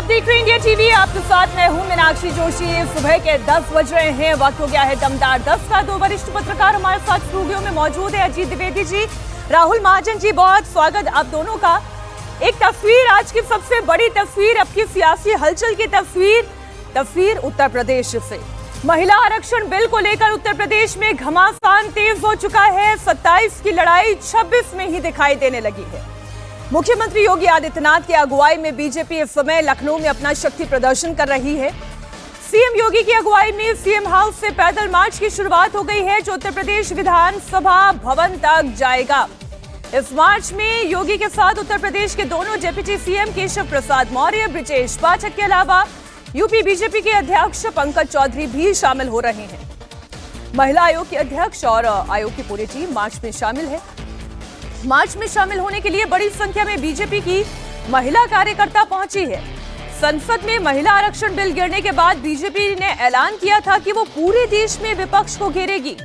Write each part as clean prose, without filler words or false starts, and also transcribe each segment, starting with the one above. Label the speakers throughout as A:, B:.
A: देख रहे हैं इंडिया टीवी। आपके साथ मैं हूं मीनाक्षी जोशी। सुबह के 10 बज रहे हैं, वक्त हो गया है दमदार 10 का। 2 वरिष्ठ पत्रकार हमारे साथ स्टूडियो में मौजूद है। अजीत द्विवेदी जी, राहुल महाजन जी, बहुत स्वागत आप दोनों का। एक तस्वीर, आज की सबसे बड़ी तस्वीर, अब की सियासी हलचल की तस्वीर उत्तर प्रदेश से। महिला आरक्षण बिल को लेकर उत्तर प्रदेश में घमासान तेज हो चुका है। 27 की लड़ाई 26 में ही दिखाई देने लगी है। मुख्यमंत्री योगी आदित्यनाथ की अगुवाई में बीजेपी इस समय लखनऊ में अपना शक्ति प्रदर्शन कर रही है। सीएम योगी की अगुवाई में सीएम हाउस से पैदल मार्च की शुरुआत हो गई है, जो उत्तर प्रदेश विधानसभा भवन तक जाएगा। इस मार्च में योगी के साथ उत्तर प्रदेश के दोनों डिप्टी सीएम केशव प्रसाद मौर्य, ब्रिजेश पाठक के अलावा यूपी बीजेपी के अध्यक्ष पंकज चौधरी भी शामिल हो रहे हैं। महिला आयोग के अध्यक्ष और आयोग की पूरी टीम मार्च में शामिल है। मार्च में शामिल होने के लिए बड़ी संख्या में बीजेपी की महिला कार्यकर्ता पहुंची है। संसद में महिला आरक्षण बिल गिरने के बाद बीजेपी ने ऐलान किया था कि वो पूरे देश में विपक्ष को घेरेगी।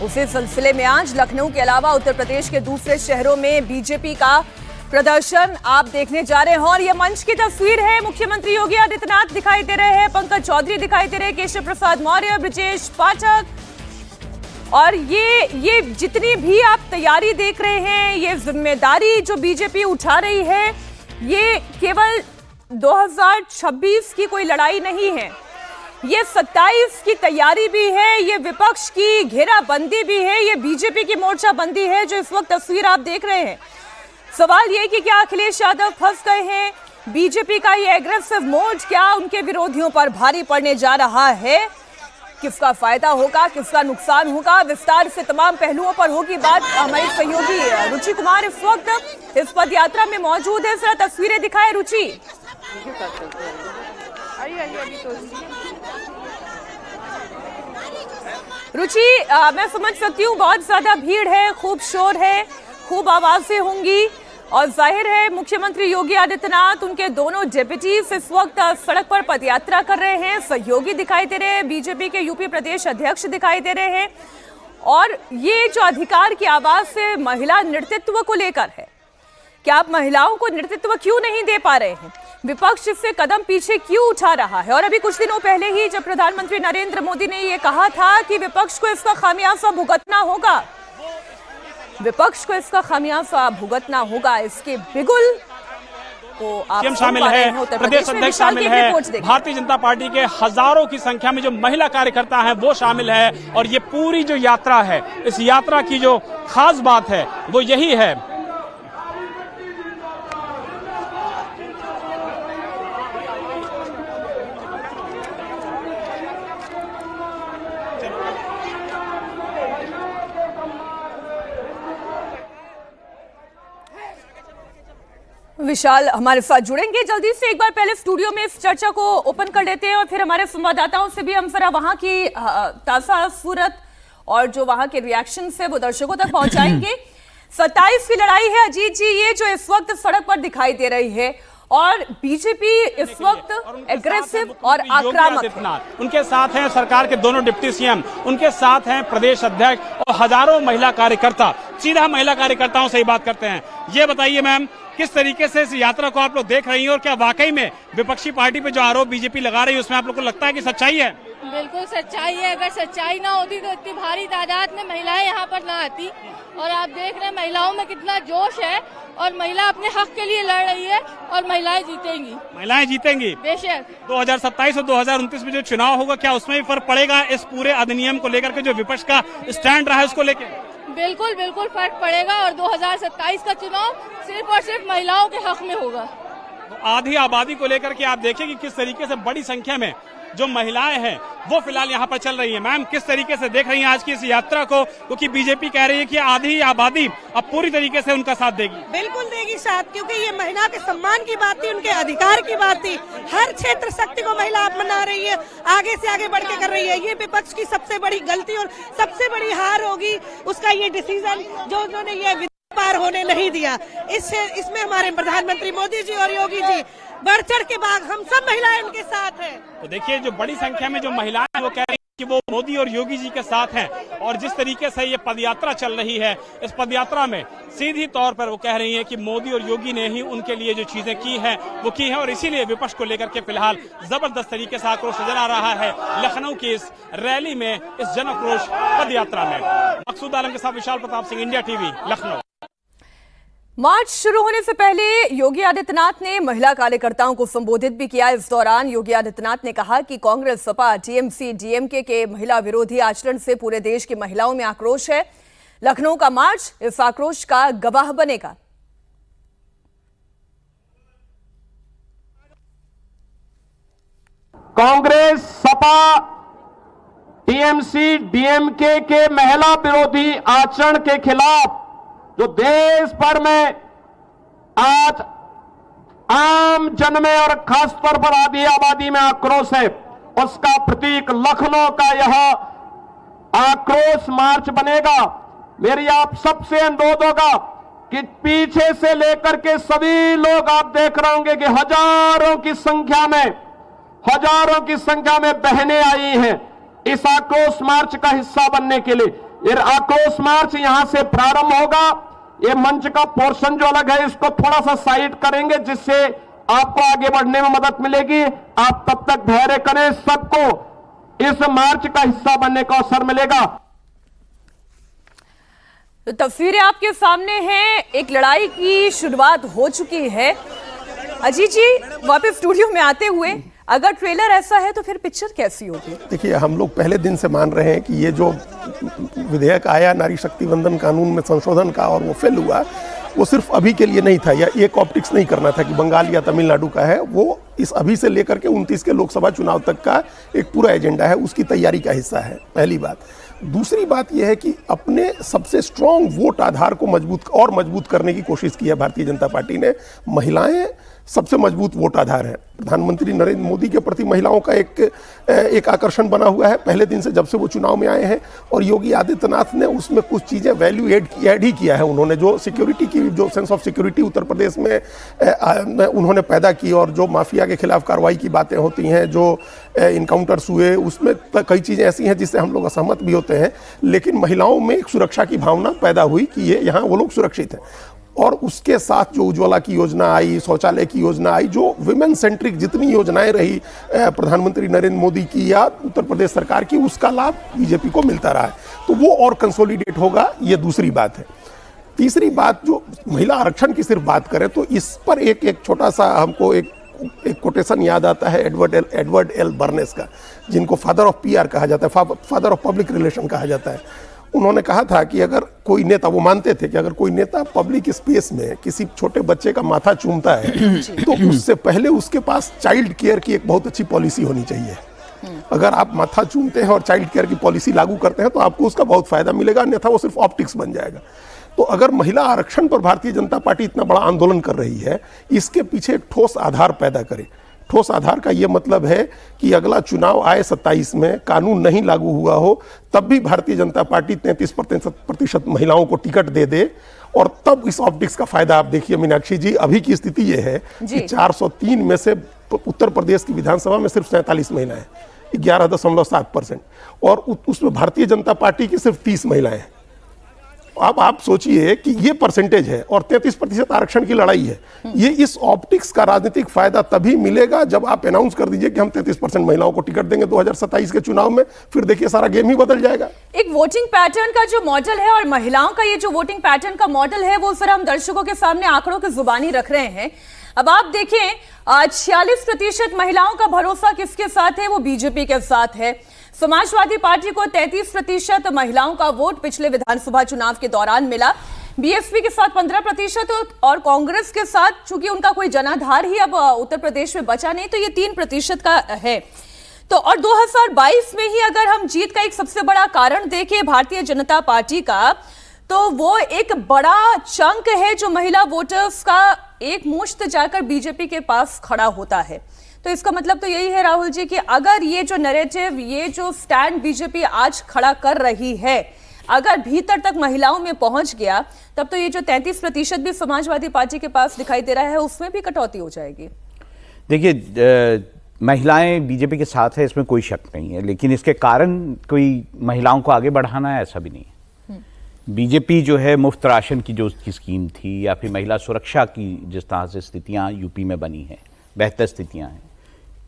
A: उसी सिलसिले में आज लखनऊ के अलावा उत्तर प्रदेश के दूसरे शहरों में बीजेपी का प्रदर्शन आप देखने जा रहे हैं। और ये मंच की तस्वीर है। मुख्यमंत्री योगी आदित्यनाथ दिखाई दे रहे हैं, पंकज चौधरी दिखाई दे रहे हैं, केशव प्रसाद मौर्य, ब्रिजेश पाठक। और ये जितनी भी आप तैयारी देख रहे हैं, ये जिम्मेदारी जो बीजेपी उठा रही है, ये केवल 2026 की कोई लड़ाई नहीं है, ये 27 की तैयारी भी है, ये विपक्ष की घेराबंदी भी है, ये बीजेपी की मोर्चाबंदी है जो इस वक्त तस्वीर आप देख रहे हैं। सवाल ये कि क्या अखिलेश यादव फंस गए हैं? बीजेपी का ये एग्रेसिव मोड क्या उनके विरोधियों पर भारी पड़ने जा रहा है? किसका फायदा होगा, किसका नुकसान होगा? विस्तार से तमाम पहलुओं पर होगी बात। हमारी सहयोगी रुचि कुमार इस वक्त इस पद यात्रा में मौजूद है। जरा तस्वीरें दिखाए रुचि। रुचि, मैं समझ सकती हूँ बहुत ज्यादा भीड़ है, खूब शोर है, खूब आवाजें होंगी और जाहिर है मुख्यमंत्री योगी आदित्यनाथ, उनके दोनों डिप्टीज इस वक्त सड़क पर पदयात्रा कर रहे हैं। सहयोगी दिखाई दे रहे हैं, बीजेपी के यूपी प्रदेश अध्यक्ष दिखाई दे रहे हैं। और ये जो अधिकार की आवाज से महिला नेतृत्व को लेकर है, क्या आप महिलाओं को नेतृत्व क्यों नहीं दे पा रहे हैं? विपक्ष इससे कदम पीछे क्यों उठा रहा है? और अभी कुछ दिनों पहले ही जब प्रधानमंत्री नरेंद्र मोदी ने ये कहा था कि विपक्ष को इसका खामियाजा भुगतना होगा, विपक्ष को इसका खामियाजा भुगतना होगा, इसके बिगुल को आप
B: शामिल है, प्रदेश अध्यक्ष शामिल है, भारतीय जनता पार्टी के हजारों की संख्या में जो महिला कार्यकर्ता हैं वो शामिल है। और ये पूरी जो यात्रा है, इस यात्रा की जो खास बात है वो यही है
A: विशाल हमारे साथ जुड़ेंगे जल्दी से। एक बार पहले स्टूडियो में इस चर्चा को ओपन कर लेते हैं और फिर हमारे संवाददाताओं से भी हम जरा वहां की ताजा सूरत और जो वहां के रिएक्शन है वो दर्शकों तक पहुंचाएंगे। 27 की लड़ाई है अजीत जी, ये जो इस वक्त सड़क पर दिखाई दे रही है, और बीजेपी इस वक्त एग्रेसिव और आक्रामक है।
B: उनके साथ हैं सरकार के दोनों डिप्टी सीएम, उनके साथ हैं प्रदेश अध्यक्ष और हजारों महिला कार्यकर्ता। सीधा महिला कार्यकर्ताओं से ही बात करते हैं। ये बताइए मैम, किस तरीके से इस यात्रा को आप लोग देख रही हैं और क्या वाकई में विपक्षी पार्टी पे जो आरोप बीजेपी लगा रही है उसमें आप लोग को लगता है कि सच्चाई है?
C: बिल्कुल सच्चाई है। अगर सच्चाई ना होती तो इतनी भारी तादाद में महिलाएं यहाँ पर ना आती। और आप देख रहे हैं महिलाओं में कितना जोश है और महिला अपने हक के लिए लड़ रही है और महिलाएं जीतेंगी।
B: महिलाएं जीतेंगी बेशक। 2027 और 2029 में जो चुनाव होगा, क्या उसमें भी फर्क पड़ेगा इस पूरे अधिनियम को लेकर के जो विपक्ष का स्टैंड रहा है उसको लेकर?
C: बिल्कुल बिल्कुल फर्क पड़ेगा और 2027 का चुनाव सिर्फ और सिर्फ महिलाओं के हक में होगा।
B: आधी आबादी को लेकर के आप देखिए कि किस तरीके से बड़ी संख्या में जो महिलाएं हैं वो फिलहाल यहाँ पर चल रही है। मैम, किस तरीके से देख रही हैं आज की इस यात्रा को, क्योंकि बीजेपी कह रही है कि आधी आबादी अब पूरी तरीके से उनका साथ देगी?
D: बिल्कुल देगी साथ, क्योंकि ये महिला के सम्मान की बात थी, उनके अधिकार की बात थी। हर क्षेत्र शक्ति को महिला अपना रही है, आगे से आगे बढ़ के कर रही है। ये विपक्ष की सबसे बड़ी गलती और सबसे बड़ी हार होगी उसका ये डिसीजन जो उन्होंने ये पार होने नहीं दिया। इसमें हमारे प्रधानमंत्री मोदी जी और योगी जी बढ़ चढ़ के भाग, हम सब महिलाएं उनके साथ हैं।
B: तो देखिए, जो बड़ी संख्या में जो महिलाएं वो कह रही कि वो मोदी और योगी जी के साथ हैं। और जिस तरीके से ये पदयात्रा चल रही है, इस पदयात्रा में सीधी तौर पर वो कह रही हैं कि मोदी और योगी ने ही उनके लिए जो चीजें की हैं वो की हैं, और इसीलिए विपक्ष को लेकर के फिलहाल जबरदस्त तरीके से आक्रोश नजर आ रहा है लखनऊ की इस रैली में, इस जन आक्रोश पदयात्रा में। मकसूद आलम के साथ विशाल प्रताप सिंह, इंडिया टीवी, लखनऊ।
A: मार्च शुरू होने से पहले योगी आदित्यनाथ ने महिला कार्यकर्ताओं को संबोधित भी किया। इस दौरान योगी आदित्यनाथ ने कहा कि कांग्रेस, सपा, टीएमसी, डीएमके के महिला विरोधी आचरण से पूरे देश की महिलाओं में आक्रोश है। लखनऊ का मार्च इस आक्रोश का गवाह बनेगा।
E: कांग्रेस, सपा, टीएमसी, डीएमके के महिला विरोधी आचरण के खिलाफ जो देश भर में आज आम जन में और खासतौर पर आधी आबादी में आक्रोश है, उसका प्रतीक लखनऊ का यह आक्रोश मार्च बनेगा। मेरी आप सबसे अनुरोध होगा कि पीछे से लेकर के सभी लोग आप देख रहे होंगे कि हजारों की संख्या में बहनें आई हैं इस आक्रोश मार्च का हिस्सा बनने के लिए। ये आक्रोश मार्च यहां से प्रारंभ होगा। ये मंच का पोर्शन जो अलग है इसको थोड़ा सा साइड करेंगे, जिससे आपको आगे बढ़ने में मदद मिलेगी। आप तब तक धैर्य करें, सबको इस मार्च का हिस्सा बनने का अवसर मिलेगा।
A: तो तस्वीरें आपके सामने हैं। एक लड़ाई की शुरुआत हो चुकी है। अजीत जी वापस स्टूडियो में आते हुए, अगर ट्रेलर ऐसा है तो फिर पिक्चर कैसी होगी? देखिए,
F: हम लोग पहले दिन से मान रहे हैं कि ये जो विधेयक आया नारी शक्ति वंदन कानून में संशोधन का और वो फेल हुआ, वो सिर्फ अभी के लिए नहीं था, या एक ऑप्टिक्स नहीं करना था कि बंगाल या तमिलनाडु का है। वो इस अभी से लेकर के 29 के लोकसभा चुनाव तक का एक पूरा एजेंडा है, उसकी तैयारी का हिस्सा है, पहली बात। दूसरी बात यह है कि अपने सबसे स्ट्रांग वोट आधार को मजबूत करने की कोशिश की है भारतीय जनता पार्टी ने। महिलाएं सबसे मजबूत वोट आधार है। प्रधानमंत्री नरेंद्र मोदी के प्रति महिलाओं का एक आकर्षण बना हुआ है पहले दिन से, जब से वो चुनाव में आए हैं। और योगी आदित्यनाथ ने उसमें कुछ चीज़ें वैल्यू ऐड ही किया है। उन्होंने जो सिक्योरिटी की, जो sense of security Uttar Pradesh में उन्होंने पैदा की, और जो माफिया के खिलाफ कार्रवाई की बातें होती हैं, जो इनकाउंटर्स हुए, उसमें कई चीज़ें ऐसी हैं जिससे हम लोग असहमत भी होते हैं, लेकिन महिलाओं में एक सुरक्षा की भावना पैदा हुई कि ये यहाँ वो लोग सुरक्षित हैं। और उसके साथ जो उज्ज्वला की योजना आई, शौचालय की योजना आई, जो विमेन सेंट्रिक जितनी योजनाएं रही प्रधानमंत्री नरेंद्र मोदी की या उत्तर प्रदेश सरकार की, उसका लाभ बीजेपी को मिलता रहा है। तो वो और कंसोलिडेट होगा, ये दूसरी बात है। तीसरी बात, जो महिला आरक्षण की सिर्फ बात करें तो इस पर एक छोटा सा हमको एक कोटेशन याद आता है एडवर्ड एल बर्नेस का, जिनको फादर ऑफ पीआर कहा जाता है, फादर ऑफ पब्लिक रिलेशन कहा जाता है। उन्होंने कहा था कि अगर कोई नेता, वो मानते थे कि अगर कोई नेता पब्लिक स्पेस में किसी छोटे बच्चे का माथा चूमता है तो उससे पहले उसके पास चाइल्ड केयर की एक बहुत अच्छी पॉलिसी होनी चाहिए। अगर आप माथा चूमते हैं और चाइल्ड केयर की पॉलिसी लागू करते हैं तो आपको उसका बहुत फायदा मिलेगा, अन्यथा वो सिर्फ ऑप्टिक्स बन जाएगा। तो अगर महिला आरक्षण पर भारतीय जनता पार्टी इतना बड़ा आंदोलन कर रही है, इसके पीछे एक ठोस आधार पैदा करे। ठोस आधार का ये मतलब है कि अगला चुनाव आए 27 में, कानून नहीं लागू हुआ हो, तब भी भारतीय जनता पार्टी 33% महिलाओं को टिकट दे दे। और तब इस ऑप्टिक्स का फायदा आप देखिए मीनाक्षी जी, अभी की स्थिति ये है कि 403 में से उत्तर प्रदेश की विधानसभा में सिर्फ 47 महिलाएं, 11.7%, और उसमें भारतीय जनता पार्टी की सिर्फ 30 महिलाएं हैं। अब आप सोचिए कि ये परसेंटेज है और 33% आरक्षण की लड़ाई है। ये इस ऑप्टिक्स का राजनीतिक फायदा तभी मिलेगा जब आप अनाउंस कर दीजिए कि हम 33% महिलाओं को टिकट देंगे 2027 के चुनाव में। फिर देखिए सारा गेम ही बदल जाएगा।
A: एक वोटिंग पैटर्न का जो मॉडल है और महिलाओं का ये जो वोटिंग पैटर्न का मॉडल है, वो सर हम दर्शकों के सामने आंकड़ों की जुबानी रख रहे हैं। अब आप देखें, 46% महिलाओं का भरोसा किसके साथ है? वो बीजेपी के साथ है। समाजवादी पार्टी को 33% महिलाओं का वोट पिछले विधानसभा चुनाव के दौरान मिला। बीएसपी के साथ 15% और कांग्रेस के साथ, चूंकि उनका कोई जनाधार ही अब उत्तर प्रदेश में बचा नहीं, तो ये 3% का है। तो और 2022 में ही अगर हम जीत का एक सबसे बड़ा कारण देखें भारतीय जनता पार्टी का, तो वो एक बड़ा चंक है जो महिला वोटर्स का एक मुश्त जाकर बीजेपी के पास खड़ा होता है। तो इसका मतलब तो यही है राहुल जी कि अगर ये जो नैरेटिव, ये जो स्टैंड बीजेपी आज खड़ा कर रही है, अगर भीतर तक महिलाओं में पहुंच गया, तब तो ये जो 33% भी समाजवादी पार्टी के पास दिखाई दे रहा है, उसमें भी कटौती हो जाएगी।
G: देखिए, महिलाएं बीजेपी के साथ है, इसमें कोई शक नहीं है, लेकिन इसके कारण कोई महिलाओं को आगे बढ़ाना है ऐसा भी नहीं है। बीजेपी जो है मुफ्त राशन की जो उसकी स्कीम थी या फिर महिला सुरक्षा की जिस तरह से स्थितियां यूपी में बनी हैं, बेहतर स्थितियां हैं,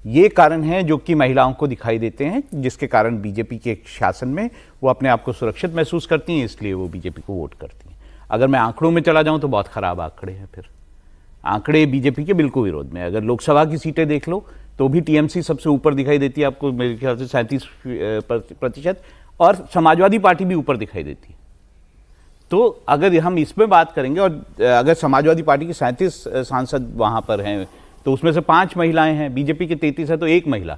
G: ये कारण हैं जो कि महिलाओं को दिखाई देते हैं, जिसके कारण बीजेपी के शासन में वो अपने आप को सुरक्षित महसूस करती हैं, इसलिए वो बीजेपी को वोट करती हैं। अगर मैं आंकड़ों में चला जाऊं तो बहुत खराब आंकड़े हैं, फिर आंकड़े बीजेपी के बिल्कुल विरोध में। अगर लोकसभा की सीटें देख लो तो भी टीएमसी सबसे ऊपर दिखाई देती है आपको, मेरे ख्याल से 37%, और समाजवादी पार्टी भी ऊपर दिखाई देती है। तो अगर हम इसमें बात करेंगे, और अगर समाजवादी पार्टी के 37 सांसद वहां पर हैं तो उसमें से 5 महिलाएं हैं, बीजेपी के 33 है तो 1 महिला।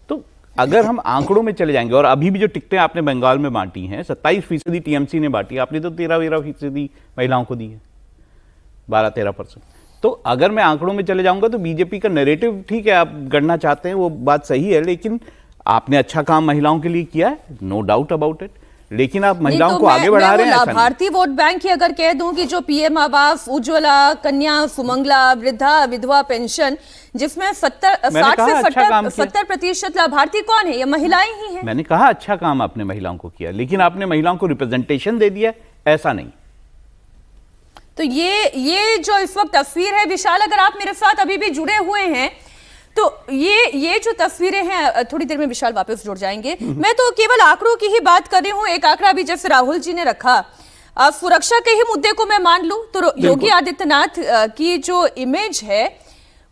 G: तो अगर हम आंकड़ों में चले जाएंगे, और अभी भी जो टिकटें आपने बंगाल में बांटी हैं 27% टीएमसी ने बांटी, आपने तो 13% महिलाओं को दी है, 12-13%। तो अगर मैं आंकड़ों में चले जाऊंगा तो बीजेपी का नैरेटिव ठीक है, आप गढ़ना चाहते हैं वो बात सही है, लेकिन आपने अच्छा काम महिलाओं के लिए किया है, नो डाउट अबाउट इट, लेकिन आप महिलाओं को आगे बढ़ा रहे हैं।
A: लाभार्थी वोट बैंक की अगर कह दूं कि जो पीएम आवास, उज्ज्वला, कन्या सुमंगला, वृद्धा विधवा पेंशन, जिसमें 60 से 70% लाभार्थी कौन है? ये महिलाएं ही हैं।
G: मैंने कहा अच्छा काम आपने महिलाओं को किया, लेकिन आपने महिलाओं को रिप्रेजेंटेशन दे दिया, ऐसा नहीं।
A: तो ये जो इस वक्त तस्वीर है विशाल, अगर आप मेरे साथ अभी भी जुड़े हुए हैं तो ये जो तस्वीरें हैं, थोड़ी देर में विशाल वापस जुड़ जाएंगे। मैं तो केवल आंकड़ों की ही बात कर रही हूँ। एक आंकड़ा भी जैसे राहुल जी ने रखा, सुरक्षा के ही मुद्दे को मैं मान लूं तो योगी आदित्यनाथ की जो इमेज है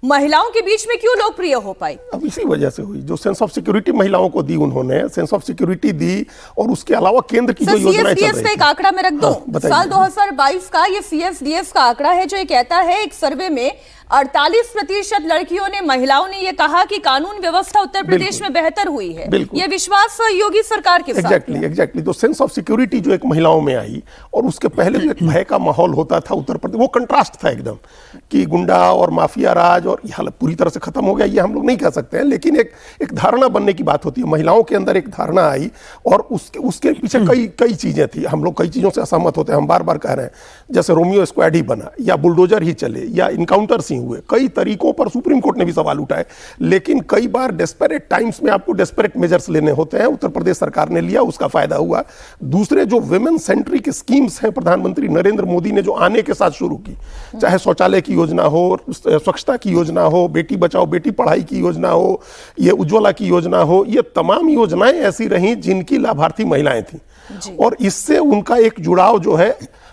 A: महिलाओं के बीच में क्यों लोकप्रिय हो पाई?
F: अब इसी वजह से हुई, जो सेंस ऑफ सिक्योरिटी महिलाओं को दी उन्होंने, सेंस ऑफ सिक्योरिटी दी, और उसके अलावा केंद्र की जो योजनाएं चल रही
A: का एक आंकड़ा मैं रख दूं, साल 2022 का ये CSDF का आंकड़ा है, जो ये कहता है एक सर्वे में 48% लड़कियों ने, महिलाओं ने ये कहा कि कानून व्यवस्था उत्तर प्रदेश में बेहतर हुई है। ये विश्वास योगी सरकार के साथ।
F: एग्जैक्टली। तो सेंस ऑफ सिक्योरिटी जो एक महिलाओं में आई, और उसके पहले जो एक भय का माहौल होता था उत्तर प्रदेश, वो कंट्रास्ट था एकदम कि गुंडा और माफिया राज, और ये हालत पूरी तरह से खत्म हो गया ये हम लोग नहीं कह सकते हैं, लेकिन एक धारणा बनने की बात होती है। महिलाओं के अंदर एक धारणा आई, और उसके पीछे कई चीजें थी। हम लोग कई चीजों से असहमत होते हैं, हम बार बार कह रहे हैं, जैसे रोमियो स्क्वाड ही बना, या बुलडोजर ही चले, या इनकाउंटर्स ही हुए, कई तरीकों पर सुप्रीम कोर्ट ने भी सवाल उठाए, लेकिन कई बार डेस्परेट टाइम्स में आपको डेस्परेट मेजर्स लेने होते हैं। उत्तर प्रदेश सरकार ने लिया, उसका फायदा हुआ। दूसरे जो विमेन सेंट्रिक स्कीम्स हैं प्रधानमंत्री नरेंद्र मोदी ने जो आने के साथ शुरू की, चाहे शौचालय की योजना हो, स्वच्छता की योजना हो, बेटी बचाओ बेटी पढ़ाई की योजना हो, ये उज्ज्वला की योजना हो, ये तमाम योजनाएं ऐसी रहीं जिनकी लाभार्थी महिलाएं थी, और इससे उनका एक जुड़ाव जो है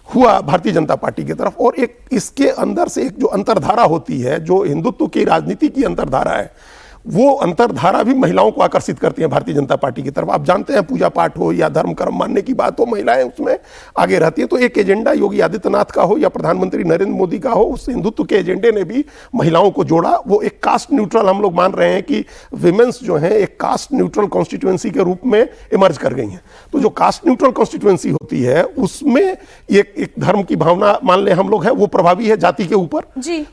F: हुआ भारतीय जनता पार्टी की तरफ। और एक इसके अंदर से एक जो अंतरधारा होती है, जो हिंदुत्व की राजनीति की अंतरधारा है, वो अंतरधारा भी महिलाओं को आकर्षित करती है भारतीय जनता पार्टी की तरफ। आप जानते हैं, पूजा पाठ हो या धर्म कर्म मानने की बात हो, महिलाएं उसमें आगे रहती है। तो एक एजेंडा योगी आदित्यनाथ का हो या प्रधानमंत्री नरेंद्र मोदी का हो, उस हिंदुत्व के एजेंडे ने भी महिलाओं को जोड़ा। वो एक कास्ट न्यूट्रल, हम लोग मान रहे हैं कि विमेंस जो है एक कास्ट न्यूट्रल कॉन्स्टिट्यूएंसी के रूप में इमर्ज कर गई हैं। तो जो कास्ट न्यूट्रल कॉन्स्टिट्यूएंसी होती है, उसमें एक धर्म की भावना मान ले हम लोग है, वो प्रभावी है जाति के ऊपर,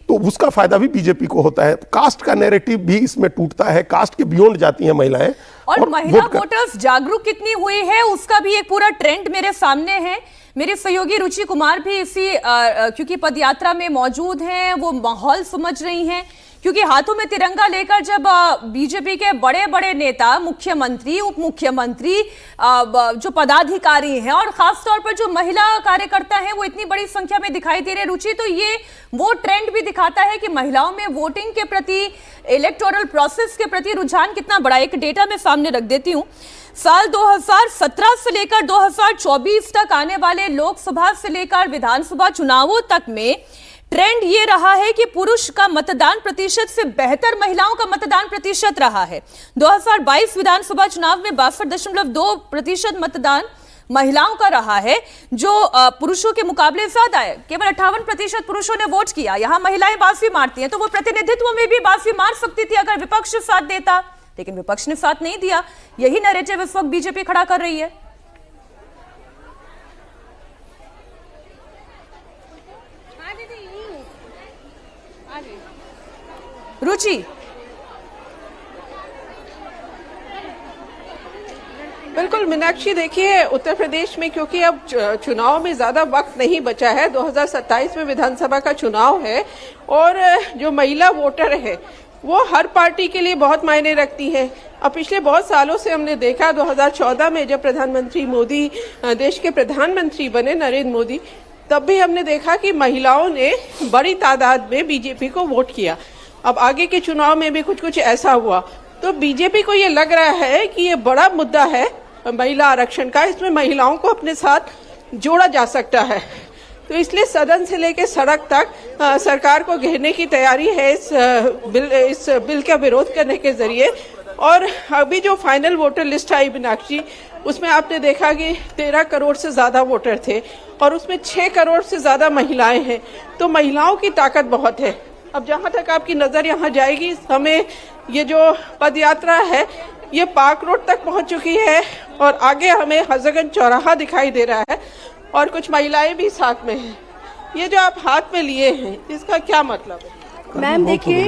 F: तो उसका फायदा भी बीजेपी को होता है। कास्ट का नैरेटिव भी इसमें टूटता है, कास्ट के बियॉन्ड जाती हैं महिलाएं।
A: और महिला वोटर्स जागरूक कितनी हुई है उसका भी एक पूरा ट्रेंड मेरे सामने है। मेरे सहयोगी रुचि कुमार भी इसी क्योंकि पदयात्रा में मौजूद हैं, वो माहौल समझ रही हैं, क्योंकि हाथों में तिरंगा लेकर जब बीजेपी के बड़े बड़े नेता, मुख्यमंत्री, उप मुख्यमंत्री, जो पदाधिकारी हैं, और खासतौर पर जो महिला कार्यकर्ता हैं, वो इतनी बड़ी संख्या में दिखाई दे रहे रुचि, तो ये वो ट्रेंड भी दिखाता है कि महिलाओं में वोटिंग के प्रति, इलेक्टोरल प्रोसेस के प्रति रुझान कितना बड़ा। एक डेटा मैं सामने रख देती हूँ। साल 2017 से लेकर 2024 तक आने वाले लोकसभा से लेकर विधानसभा चुनावों तक में ट्रेंड ये रहा है कि पुरुष का मतदान प्रतिशत से बेहतर महिलाओं का मतदान प्रतिशत रहा है। 2022 विधानसभा चुनाव में 62.2% मतदान महिलाओं का रहा है, जो पुरुषों के मुकाबले ज्यादा है। केवल 58% पुरुषों ने वोट किया। यहाँ महिलाएं बाजी मारती हैं, तो वो प्रतिनिधित्व में भी बाजी मार सकती थी अगर विपक्ष साथ देता, लेकिन विपक्ष ने साथ नहीं दिया। यही नैरेटिव इस वक्त बीजेपी खड़ा कर रही है। रुचि,
H: बिल्कुल मीनाक्षी, देखिए उत्तर प्रदेश में क्योंकि अब चुनाव में ज्यादा वक्त नहीं बचा है, 2027 में विधानसभा का चुनाव है, और जो महिला वोटर है वो हर पार्टी के लिए बहुत मायने रखती है। अब पिछले बहुत सालों से हमने देखा, 2014 में जब प्रधानमंत्री मोदी देश के प्रधानमंत्री बने, नरेंद्र मोदी, तब भी हमने देखा कि महिलाओं ने बड़ी तादाद में बीजेपी को वोट किया। अब आगे के चुनाव में भी कुछ ऐसा हुआ, तो बीजेपी को ये लग रहा है कि ये बड़ा मुद्दा है महिला आरक्षण का, इसमें महिलाओं को अपने साथ जोड़ा जा सकता है। तो इसलिए सदन से लेकर सड़क तक सरकार को घेरने की तैयारी है इस बिल का विरोध करने के जरिए। और अभी जो फाइनल वोटर लिस्ट आई मीनाक्षी, उसमें आपने देखा कि 13 करोड़ से ज़्यादा वोटर थे और उसमें 6 करोड़ से ज़्यादा महिलाएं हैं। तो महिलाओं की ताकत बहुत है। अब जहाँ तक आपकी नज़र यहाँ जाएगी, हमें ये जो पद यात्रा है ये पार्क रोड तक पहुँच चुकी है और आगे हमें हजरतगंज चौराहा दिखाई दे रहा है और कुछ महिलाएं भी साथ में हैं। ये जो आप हाथ में लिए हैं, इसका क्या मतलब है?
I: मैम देखिए,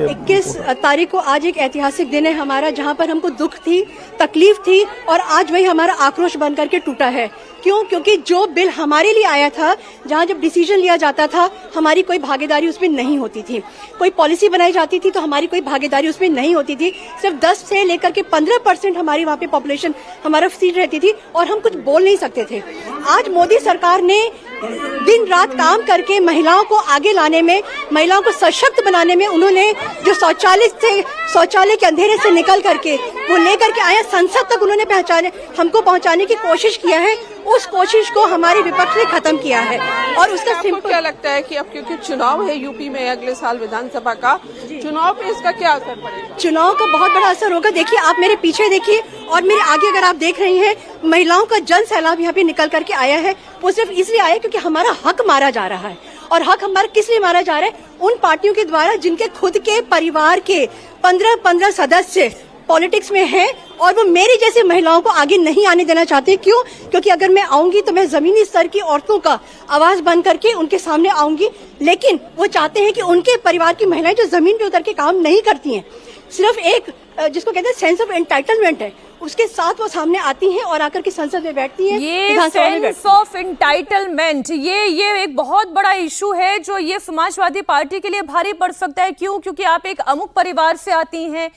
I: 21 तारीख को आज एक ऐतिहासिक दिन है हमारा, जहां पर हमको दुख थी, तकलीफ थी और आज वही हमारा आक्रोश बन करके टूटा है। क्यों? क्योंकि जो बिल हमारे लिए आया था, जहां जब डिसीजन लिया जाता था, हमारी कोई भागीदारी उसमें नहीं होती थी। कोई पॉलिसी बनाई जाती थी तो हमारी कोई भागीदारी उसमें नहीं होती थी। सिर्फ 10 से लेकर के 15% हमारी वहाँ पे पॉपुलेशन हमारा सीट रहती थी और हम कुछ बोल नहीं सकते थे। आज मोदी सरकार ने दिन रात काम करके महिलाओं को आगे लाने में, महिलाओं को सशक्त बनाने में, उन्होंने जो शौचालय के अंधेरे से निकल करके वो लेकर के आया, संसद तक उन्होंने हमको पहुंचाने की कोशिश किया है। उस कोशिश को हमारे विपक्ष ने खत्म किया है। और उसका
H: आपको क्या लगता है कि अब क्योंकि चुनाव है यूपी में अगले साल विधानसभा का चुनाव पे इसका क्या असर पड़ेगा?
I: चुनाव का बहुत बड़ा असर होगा। देखिए, आप मेरे पीछे देखिए और मेरे आगे अगर आप देख रही हैं, महिलाओं का जन सैलाब यहाँ पे निकल करके आया है। वो सिर्फ इसलिए आया क्योंकि हमारा हक मारा जा रहा है। और हक हमारा किस लिए मारा जा रहा है? उन पार्टियों के द्वारा जिनके खुद के परिवार के 15 सदस्य पॉलिटिक्स में हैं और वो मेरी जैसी महिलाओं को आगे नहीं आने देना चाहते। क्यों? क्योंकि अगर मैं आऊंगी तो मैं जमीनी स्तर की औरतों का आवाज बन करके उनके सामने आऊंगी, लेकिन वो चाहते हैं कि उनके परिवार की महिलाएं जो जमीन पे उतर के काम नहीं करती हैं, सिर्फ एक जिसको कहते हैं सेंस ऑफ एंटाइटलमेंट है, उसके साथ वो सामने आती हैं और आकर के संसद में बैठती हैं।
A: ये सेंस ऑफ एंटाइटलमेंट, ये एक बहुत बड़ा इशू है जो ये समाजवादी पार्टी के लिए भारी पड़ सकता है। क्यों? क्योंकि आप एक अमुक परिवार से आती हैं,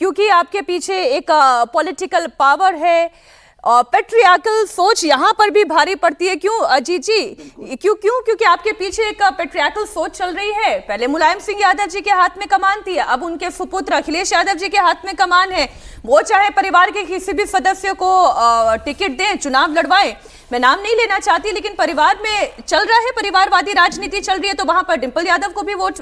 A: क्योंकि आपके पीछे एक पॉलिटिकल पावर है और पेट्रियार्कल सोच यहाँ पर भी भारी पड़ती है। क्यों अजीत जी? क्योंकि आपके पीछे एक पेट्रियार्कल सोच चल रही है। पहले मुलायम सिंह यादव जी के हाथ में कमान थी, अब उनके सुपुत्र अखिलेश यादव जी के हाथ में कमान है। वो चाहे परिवार के किसी भी सदस्य को टिकट दें, चुनाव लड़वाएं, मैं नाम नहीं लेना चाहती, लेकिन परिवार में चल रहा है, परिवारवादी राजनीति चल रही है, तो वहां पर डिंपल यादव को भी वोट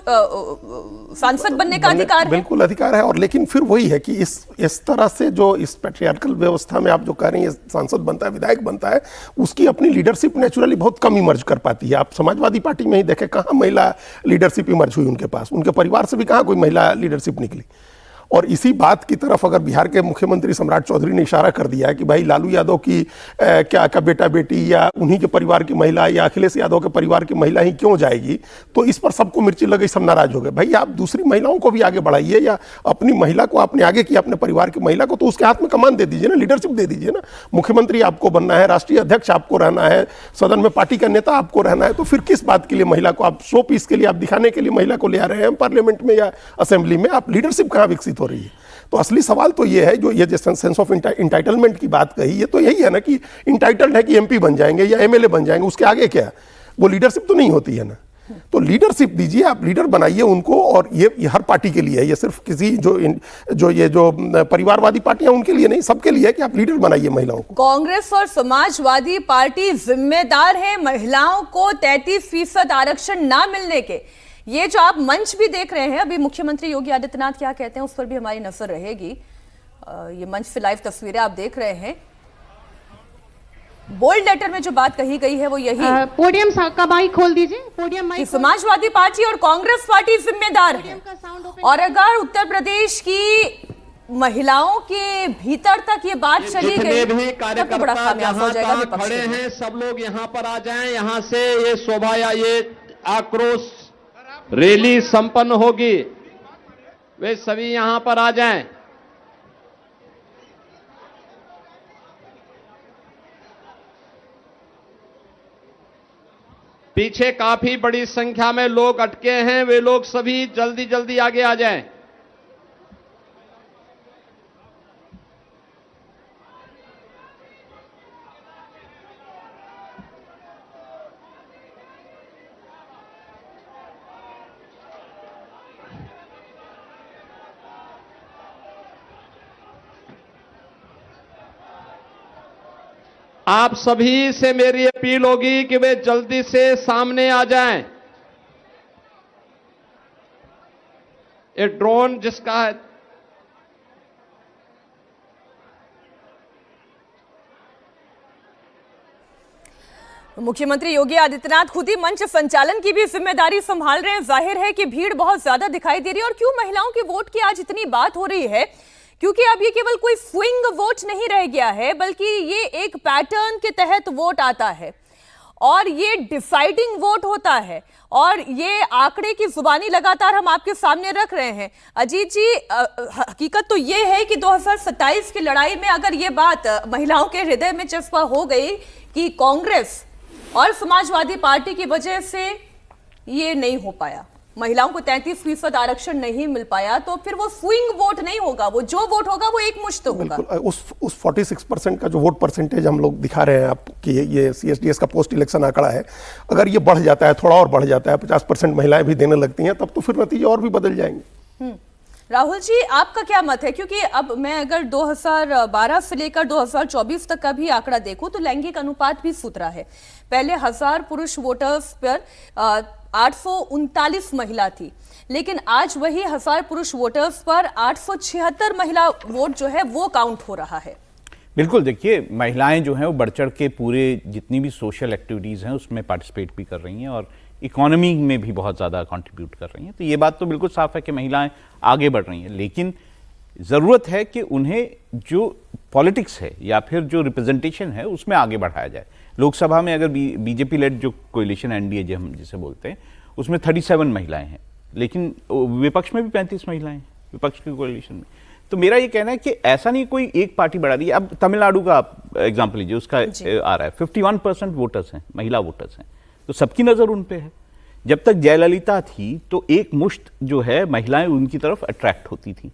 A: सांसद बनने का अधिकार है।
F: बिल्कुल अधिकार है। और लेकिन फिर वही है कि इस तरह से जो इस पैट्रियार्कल व्यवस्था में आप जो कह रही हैं, सांसद बनता है, विधायक बनता है, उसकी अपनी लीडरशिप नेचुरली बहुत कम इमर्ज कर पाती है। आप समाजवादी पार्टी में ही देखें, कहाँ महिला लीडरशिप इमर्ज हुई उनके पास, उनके परिवार से भी कहाँ कोई महिला लीडरशिप निकली। और इसी बात की तरफ अगर बिहार के मुख्यमंत्री सम्राट चौधरी ने इशारा कर दिया है कि भाई लालू यादव की क्या का बेटा बेटी या उन्हीं के परिवार की महिला या अखिलेश यादव के परिवार की महिला ही क्यों जाएगी, तो इस पर सबको मिर्ची लग गई, सब नाराज हो गए। भाई आप दूसरी महिलाओं को भी आगे बढ़ाइए, या अपनी महिला को आपने आगे किया, अपने परिवार की महिला को, तो उसके हाथ में कमान दे दीजिए ना, लीडरशिप दे दीजिए ना। मुख्यमंत्री आपको बनना है, राष्ट्रीय अध्यक्ष आपको रहना है, सदन में पार्टी का नेता आपको रहना है, तो फिर किस बात के लिए महिला को आप शो पीस के लिए आप दिखाने के लिए महिला को ले आ रहे हैं पार्लियामेंट में या असेंबली में? आप लीडरशिप कहाँ विकसित हो रही है? तो असली सवाल तो ये है, जो ये सेंस ऑफ इंटाइटलमेंट की बात कही, ये तो यही है ना कि इंटाइटल्ड है कि एमपी बन जाएंगे या एमएलए बन जाएंगे, उसके आगे क्या? वो लीडरशिप तो नहीं होती है ना। तो लीडरशिप दीजिए, आप लीडर बनाइए उनको। और ये हर पार्टी के लिए है, ये सिर्फ किसी जो परिवारवादी पार्टियां उनके लिए नहीं, सबके लिए है कि आप लीडर बनाइए महिलाओं को।
A: कांग्रेस और समाजवादी पार्टी जिम्मेदार है महिलाओं को 33% आरक्षण ना मिलने के। ये जो आप मंच भी देख रहे हैं, अभी मुख्यमंत्री योगी आदित्यनाथ क्या कहते हैं उस पर भी हमारी नजर रहेगी। ये मंच से लाइव तस्वीरें आप देख रहे हैं। बोल्ड लेटर में जो बात कही गई है वो यही,
J: पोडियम का माइक खोल दीजिए, पोडियम माइक।
A: समाजवादी पार्टी और कांग्रेस पार्टी जिम्मेदार है, और अगर उत्तर प्रदेश की महिलाओं के भीतर तक ये बात चली गई तब तो बड़ा खामियाजा हो जाएगा विपक्ष।
E: खड़े हैं सब लोग यहाँ पर आ जाएं, यहाँ से ये शोभा या ये आक्रोश रैली संपन्न होगी, वे सभी यहां पर आ जाएं। पीछे काफी बड़ी संख्या में लोग अटके हैं, वे लोग सभी जल्दी जल्दी आगे आ जाएं। आप सभी से मेरी अपील होगी कि वे जल्दी से सामने आ जाएं। ये ड्रोन जिसका है,
A: मुख्यमंत्री योगी आदित्यनाथ खुद ही मंच संचालन की भी जिम्मेदारी संभाल रहे हैं। जाहिर है कि भीड़ बहुत ज्यादा दिखाई दे रही है। और क्यों महिलाओं के वोट की आज इतनी बात हो रही है? क्योंकि अब ये केवल कोई स्विंग वोट नहीं रह गया है, बल्कि ये एक पैटर्न के तहत वोट आता है और ये डिसाइडिंग वोट होता है। और ये आंकड़े की जुबानी लगातार हम आपके सामने रख रहे हैं। अजीत जी, हकीकत तो ये है कि 2027 की लड़ाई में अगर ये बात महिलाओं के हृदय में चस्पा हो गई कि कांग्रेस और समाजवादी पार्टी की वजह से ये नहीं हो पाया, महिलाओं को 33% आरक्षण नहीं मिल पाया, तो फिर वो स्विंग वोट नहीं होगा, वो जो वोट होगा वो एक मुश्त होगा।
F: उस 46% का जो वोट परसेंटेज हम लोग दिखा रहे हैं आपकी, ये CSDS का पोस्ट इलेक्शन आंकड़ा है, अगर ये बढ़ जाता है, थोड़ा और बढ़ जाता है, 50% महिलाएं भी देने लगती हैं, तब तो फिर नतीजे और भी बदल जाएंगे।
A: राहुल जी, आपका क्या मत है? क्योंकि अब मैं अगर 2012 से लेकर 2024 तक का भी आंकड़ा देखूं तो लैंगिक अनुपात भी सुधरा है। पहले 1000 पुरुष वोटर्स पर 839 महिला थी, लेकिन आज वही 1000 पुरुष वोटर्स पर 876 महिला वोट जो है वो काउंट हो रहा है।
G: बिल्कुल, देखिए महिलाएं जो हैं वो बढ़ चढ़ के पूरे जितनी भी सोशल एक्टिविटीज़ हैं उसमें पार्टिसिपेट भी कर रही हैं और इकोनॉमी में भी बहुत ज़्यादा कंट्रीब्यूट कर रही हैं। तो ये बात तो बिल्कुल साफ है कि महिलाएं आगे बढ़ रही हैं, लेकिन ज़रूरत है कि उन्हें जो पॉलिटिक्स है या फिर जो रिप्रेजेंटेशन है उसमें आगे बढ़ाया जाए। लोकसभा में अगर बीजेपी लेड जो कोalition NDA जो हम जिसे बोलते हैं उसमें 37 महिलाएं हैं, लेकिन विपक्ष में भी 35 महिलाएं हैं, विपक्ष के कोalition में। तो मेरा ये कहना है कि ऐसा नहीं कोई एक पार्टी बढ़ा रही है। अब तमिलनाडु का एग्जाम्पल लीजिए, उसका आ रहा है 51% वोटर्स हैं, महिला वोटर्स हैं, तो सबकी नज़र उन पे है। जब तक जयललिता थी तो एक मुश्त जो है महिलाएं उनकी तरफ अट्रैक्ट होती थी।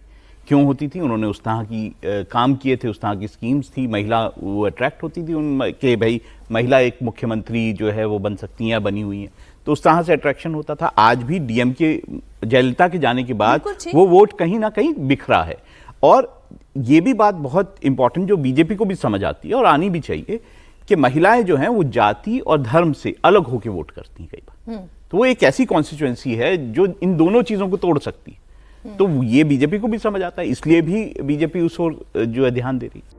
G: क्यों होती थी? उन्होंने उस तरह की काम किए थे, उस तरह की स्कीम्स थी, महिला वो अट्रैक्ट होती थी उन कि भाई महिला एक मुख्यमंत्री जो है वो बन सकती हैं या बनी हुई हैं, तो उस तरह से अट्रैक्शन होता था। आज भी DMK जयललिता के जाने के बाद वो वोट कहीं ना कहीं बिखरा है। और ये भी बात बहुत इंपॉर्टेंट जो बीजेपी को भी समझ आती है और आनी भी चाहिए कि महिलाएं जो हैं वो जाति और धर्म से अलग होकर वोट करती हैं कई बार। तो वो एक ऐसी कॉन्स्टिट्यूएंसी है जो इन दोनों चीजों को तोड़ सकती है। तो ये बीजेपी को भी समझ आता है, इसलिए भी बीजेपी उस ओर जो है ध्यान दे रही है।